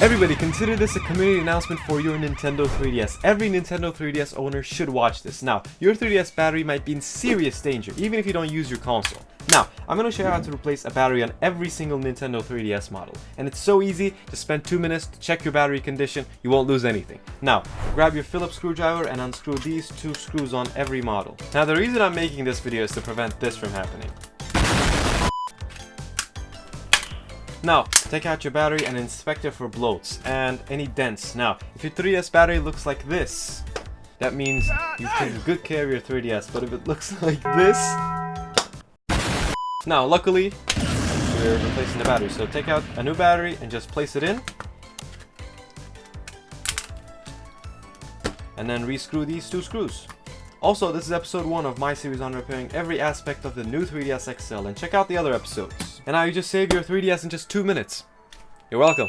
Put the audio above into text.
Everybody, consider this a community announcement for your Nintendo 3DS. Every Nintendo 3DS owner should watch this. Now, your 3DS battery might be in serious danger, even if you don't use your console. Now, I'm going to show you how to replace a battery on every single Nintendo 3DS model. And it's so easy, just spend 2 minutes to check your battery condition, you won't lose anything. Now, grab your Phillips screwdriver and unscrew these 2 screws on every model. Now, the reason I'm making this video is to prevent this from happening. Now, take out your battery and inspect it for bloats and any dents. Now, if your 3DS battery looks like this, that means you've taken good care of your 3DS, but if it looks like this... Now, luckily, we're replacing the battery, so take out a new battery and just place it in. And then re-screw these 2 screws. Also, this is episode 1 of my series on repairing every aspect of the new 3DS XL, and check out the other episodes. And now you just save your 3DS in just 2 minutes. You're welcome.